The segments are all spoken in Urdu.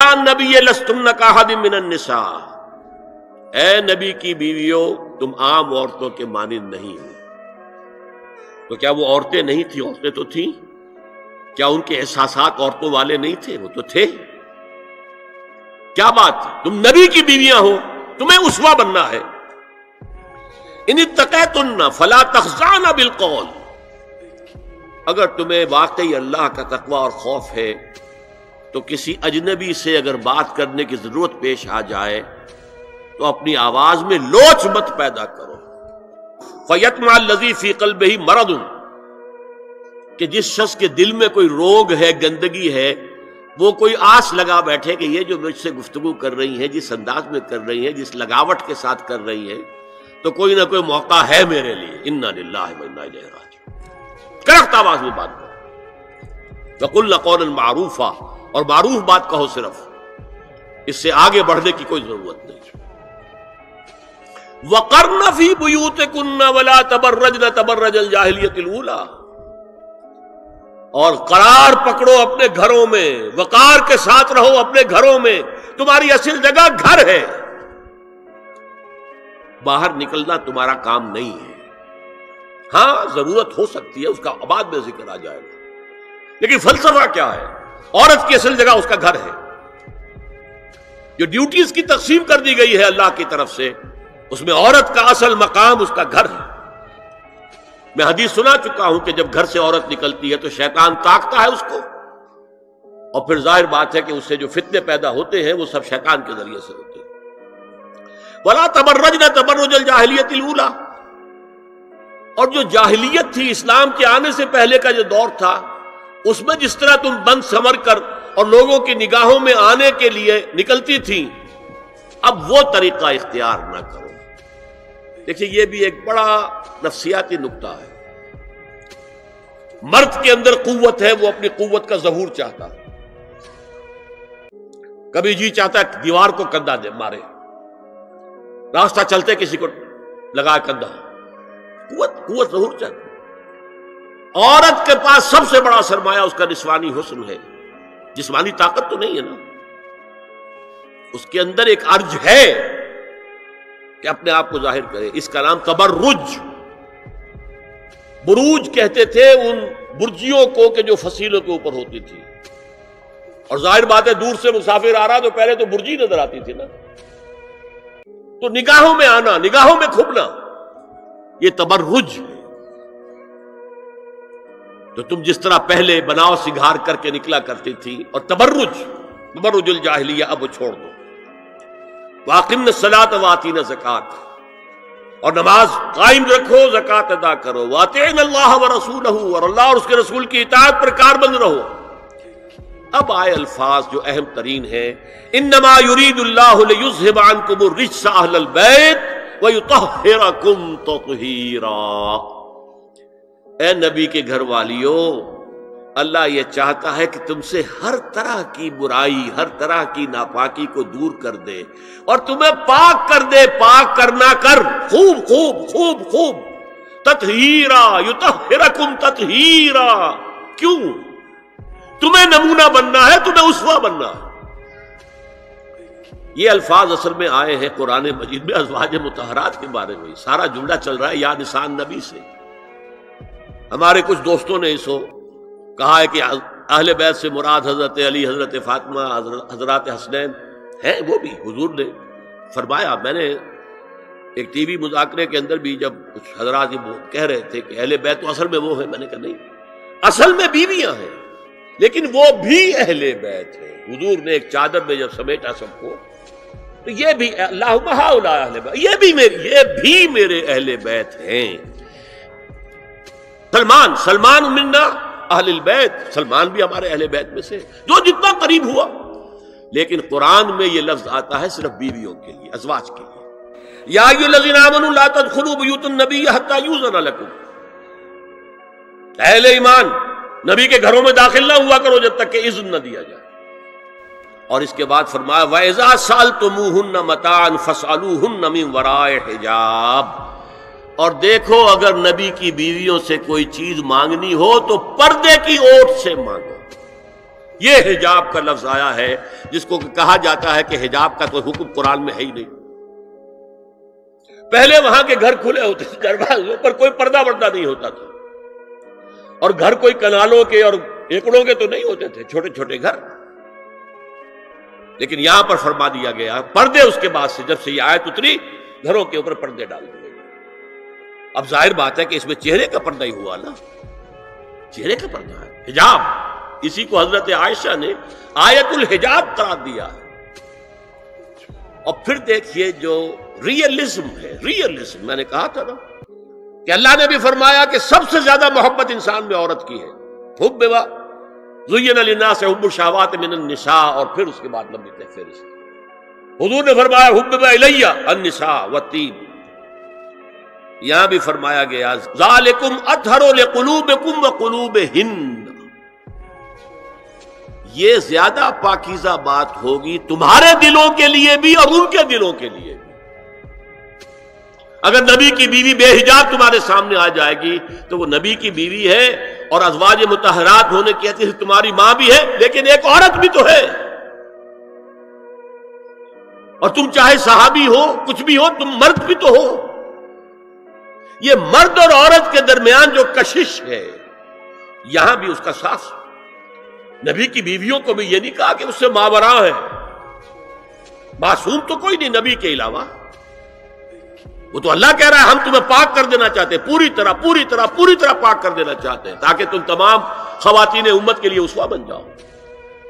نساء النبی لستن کاحد من النساء، اے نبی کی بیویوں تم عام عورتوں کے مانند نہیں ہو۔ تو کیا وہ عورتیں نہیں تھیں؟ عورتیں تو تھیں۔ کیا ان کے احساسات عورتوں والے نہیں تھے؟ وہ تو تھے۔ کیا بات ہے، تم نبی کی بیویاں ہو، تمہیں اسوہ بننا ہے۔ ان اتقیتن فلا تخضعن بالقول، اگر تمہیں واقعی اللہ کا تقوی اور خوف ہے تو کسی اجنبی سے اگر بات کرنے کی ضرورت پیش آ جائے تو اپنی آواز میں لوچ مت پیدا کرو۔ فَيَطْمَعَ الَّذِي فِي قَلْبِهِ مَرَضٌ، کہ جس شخص کے دل میں کوئی روگ ہے، گندگی ہے، وہ کوئی آس لگا بیٹھے کہ یہ جو مجھ سے گفتگو کر رہی ہیں، جس انداز میں کر رہی ہیں، جس لگاوٹ کے ساتھ کر رہی ہیں، تو کوئی نہ کوئی موقع ہے میرے لیے۔ اِنَّا لِلَّهِ وَإِنَّا إِلَيْهِ رَاجِعُونَ، کرخت آواز میں بات کرو۔ وَقُلْنَ قَوْلًا مَعْرُوفًا، اور معروف بات کہو، صرف اس سے آگے بڑھنے کی کوئی ضرورت نہیں۔ وَقَرْنَ فِي بُيُوتِكُنَّ وَلَا تَبَرَّجْنَ تَبَرَّجَ الْجَاهِلِيَّةِ الْأُولَىٰ، اور قرار پکڑو اپنے گھروں میں، وقار کے ساتھ رہو اپنے گھروں میں، تمہاری اصل جگہ گھر ہے، باہر نکلنا تمہارا کام نہیں ہے۔ ہاں ضرورت ہو سکتی ہے، اس کا بعد میں ذکر آ جائے گا، لیکن فلسفہ کیا ہے؟ عورت کی اصل جگہ اس کا گھر ہے۔ جو ڈیوٹیز کی تقسیم کر دی گئی ہے اللہ کی طرف سے، اس میں عورت کا اصل مقام اس کا گھر ہے۔ میں حدیث سنا چکا ہوں کہ جب گھر سے عورت نکلتی ہے تو شیطان تاکتا ہے اس کو، اور پھر ظاہر بات ہے کہ اس سے جو فتنے پیدا ہوتے ہیں وہ سب شیطان کے ذریعے سے ہوتے ہیں۔ وَلَا تَبَرَّجْنَ تَبَرُّجَ الْجَاهِلِيَّةِ الْأُولَىٰ، اور جو جاہلیت تھی، اسلام کے آنے سے پہلے کا جو دور تھا، اس میں جس طرح تم بند سمر کر اور لوگوں کی نگاہوں میں آنے کے لیے نکلتی تھی، اب وہ طریقہ اختیار نہ کرو۔ دیکھیے یہ بھی ایک بڑا نفسیاتی نکتہ ہے۔ مرد کے اندر قوت ہے، وہ اپنی قوت کا ظہور چاہتا ہے، کبھی جی چاہتا ہے دیوار کو کندھا دے مارے، راستہ چلتے کسی کو لگا کندھا، قوت ظہور چاہتا ہے۔ عورت کے پاس سب سے بڑا سرمایہ اس کا نسوانی حسن ہے، جسمانی طاقت تو نہیں ہے نا، اس کے اندر ایک ارج ہے کہ اپنے آپ کو ظاہر کرے۔ اس کا نام تبرج، بروج کہتے تھے ان برجیوں کو کہ جو فصیلوں کے اوپر ہوتی تھی، اور ظاہر بات ہے دور سے مسافر آ رہا تو پہلے تو برجی نظر آتی تھی نا، تو نگاہوں میں آنا، نگاہوں میں کھبنا، یہ تبرج ہے۔ تو تم جس طرح پہلے بناؤ سنگھار کر کے نکلا کرتی تھی، اور تبرج الجاہلیہ اب چھوڑ دو۔ وَأَقِمْنَ الصَّلَاةَ وَآتِينَ الزَّكَاةَ، اور نماز قائم رکھو، زکات ادا کرو۔ وَأَطِعْنَ اللَّهَ وَرَسُولَهُ، اور اللہ اور اس کے رسول کی اطاعت پر کاربند رہو۔ اب آئے الفاظ جو اہم ترین ہیں، انما يريد الله ليذهب عنكم الرجس اهل البيت ويطهركم تطهيرا۔ اے نبی کے گھر والیوں، اللہ یہ چاہتا ہے کہ تم سے ہر طرح کی برائی، ہر طرح کی ناپاکی کو دور کر دے اور تمہیں پاک کر دے۔ پاک کرنا کر، خوب خوب خوب خوب، تطہیرا، یطہرکم تطہیرا۔ کیوں؟ تمہیں نمونہ بننا ہے، تمہیں اسوہ بننا ہے۔ یہ الفاظ اصل میں آئے ہیں قرآن مجید میں ازواج مطہرات کے بارے میں، سارا جملہ چل رہا ہے یا نساء النبی سے۔ ہمارے کچھ دوستوں نے اسو کہا ہے کہ اہل بیت سے مراد حضرت علی، حضرت فاطمہ، حضرات حسنین ہیں، وہ بھی حضور نے فرمایا۔ میں نے ایک ٹی وی مذاکرے کے اندر بھی جب کچھ حضرات کہہ رہے تھے کہ اہل بیت تو اصل میں وہ ہیں، میں نے کہا نہیں، اصل میں بیویاں ہیں لیکن وہ بھی اہل بیت ہیں۔ حضور نے ایک چادر میں جب سمیٹا سب کو، تو یہ بھی اللہم ہؤلاء اہل بیت، یہ بھی میرے اہل بیت ہیں۔ سلمان منا اہل البیت، سلمان بھی ہمارے اہل بیت میں سے، جو جتنا قریب ہوا۔ لیکن قرآن میں یہ لفظ آتا ہے صرف بیویوں کے لیے، ازواج کے لیے۔ یا ایھا الذین آمنوا لا تدخلوا بیوت النبی حتی یؤذن لکم، اہل ایمان نبی کے گھروں میں داخل نہ ہوا کرو جب تک کہ اذن نہ دیا جائے۔ اور اس کے بعد فرمایا وَإِذَا سَأَلْتُمُوهُنَّ مَتَاعًا فَاسْأَلُوهُنَّ مِنْ وَرَاءِ حِجَابٍ، اور دیکھو اگر نبی کی بیویوں سے کوئی چیز مانگنی ہو تو پردے کی اوٹ سے مانگو۔ یہ حجاب کا لفظ آیا ہے جس کو کہا جاتا ہے کہ حجاب کا کوئی حکم قرآن میں ہے ہی نہیں۔ پہلے وہاں کے گھر کھلے ہوتے تھے، دروازوں پر کوئی پردہ وردہ نہیں ہوتا تھا، اور گھر کوئی کنالوں کے اور ایکڑوں کے تو نہیں ہوتے تھے، چھوٹے چھوٹے گھر۔ لیکن یہاں پر فرما دیا گیا پردے اس کے بعد سے، جب سے یہ آیت اتری گھروں کے اوپر پردے ڈال دیے۔ اب ظاہر بات ہے کہ اس میں چہرے کا پردہ ہی ہوا نا، چہرے کا پردہ ہے حجاب، اسی کو حضرت عائشہ نے آیت الحجاب قرار دیا۔ اور پھر دیکھیے جو ریئلزم ہے، ریئلزم میں نے کہا تھا نا کہ اللہ نے بھی فرمایا کہ سب سے زیادہ محبت انسان میں عورت کی ہے، حب زین للناس حب الشہوات من النساء، اور پھر اس کے بعد لمبی فہرست۔ حضور نے فرمایا حبب الی النساء والطیب، یہاں بھی فرمایا گیا ذالکم اطہر لقلوبکم وقلوبہن، یہ زیادہ پاکیزہ بات ہوگی تمہارے دلوں کے لیے بھی اور ان کے دلوں کے لیے بھی۔ اگر نبی کی بیوی بے حجاب تمہارے سامنے آ جائے گی تو وہ نبی کی بیوی ہے اور ازواج مطہرات ہونے کی حیثیت سے تمہاری ماں بھی ہے، لیکن ایک عورت بھی تو ہے، اور تم چاہے صحابی ہو کچھ بھی ہو، تم مرد بھی تو ہو۔ یہ مرد اور عورت کے درمیان جو کشش ہے یہاں بھی اس کا صاف، نبی کی بیویوں کو بھی یہ نہیں کہا کہ اس سے ماوراء ہے، معصوم تو کوئی نہیں نبی کے علاوہ، وہ تو اللہ کہہ رہا ہے ہم تمہیں پاک کر دینا چاہتے ہیں، پوری طرح پاک کر دینا چاہتے ہیں تاکہ تم تمام خواتین امت کے لیے اسوہ بن جاؤ۔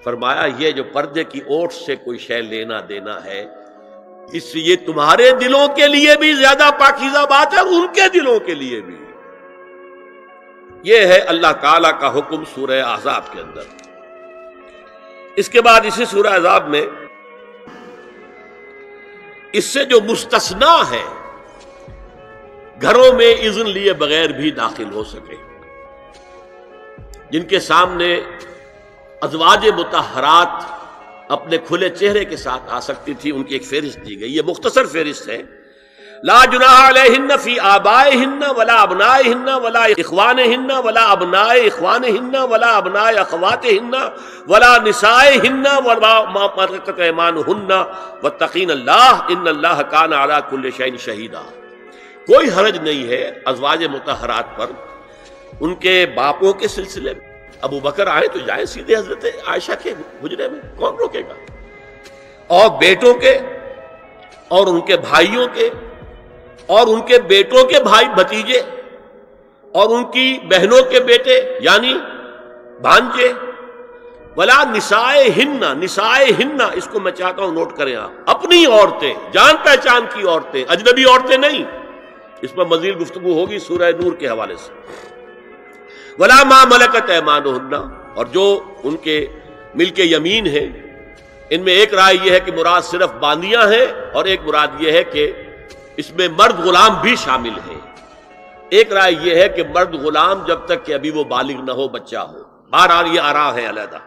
فرمایا یہ جو پردے کی اوٹ سے کوئی شے لینا دینا ہے، اس لیے تمہارے دلوں کے لیے بھی زیادہ پاکیزہ بات ہے اور ان کے دلوں کے لیے بھی۔ یہ ہے اللہ تعالی کا حکم سورہ احزاب کے اندر۔ اس کے بعد اسی سورہ احزاب میں اس سے جو مستثنا ہے، گھروں میں اذن لیے بغیر بھی داخل ہو سکے، جن کے سامنے ازواج مطہرات اپنے کھلے چہرے کے ساتھ آ سکتی تھی، ان کی ایک فہرست دی گئی۔ یہ مختصر فہرست ہے۔ لا جناح علیہن فی آبائہن ولا ابنائہن ولا اخوانہن ولا ابناء اخوانہن ولا ابناء اخواتہن ولا نسائہن ولا ما ملکت ایمانہن واتقین اللہ ان اللہ کان علی کل شیء شہیدا۔ کوئی حرج نہیں ہے ازواج مطہرات پر ان کے باپوں کے سلسلے میں۔ ابو بکر آئے تو جائیں سیدھے حضرت عائشہ کے حجرے میں، کون روکے گا؟ اور بیٹوں کے اور ان کے بھائیوں کے اور ان کے بیٹوں کے بھائی بھتیجے اور ان کی بہنوں کے بیٹے یعنی بھانجے، ولا نسائہن، نسائہن اس کو میں چاہتا ہوں نوٹ کریں آپ، اپنی عورتیں، جان پہچان کی عورتیں، اجنبی عورتیں نہیں۔ اس پر مزید گفتگو ہوگی سورہ نور کے حوالے سے۔ ولا ما ملکت ایمانہن، اور جو ان کے ملک یمین ہیں، ان میں ایک رائے یہ ہے کہ مراد صرف باندیاں ہیں اور ایک مراد یہ ہے کہ اس میں مرد غلام بھی شامل ہیں۔ ایک رائے یہ ہے کہ مرد غلام جب تک کہ ابھی وہ بالغ نہ ہو، بچہ ہو، بہرحال یہ آراء ہے علیحدہ۔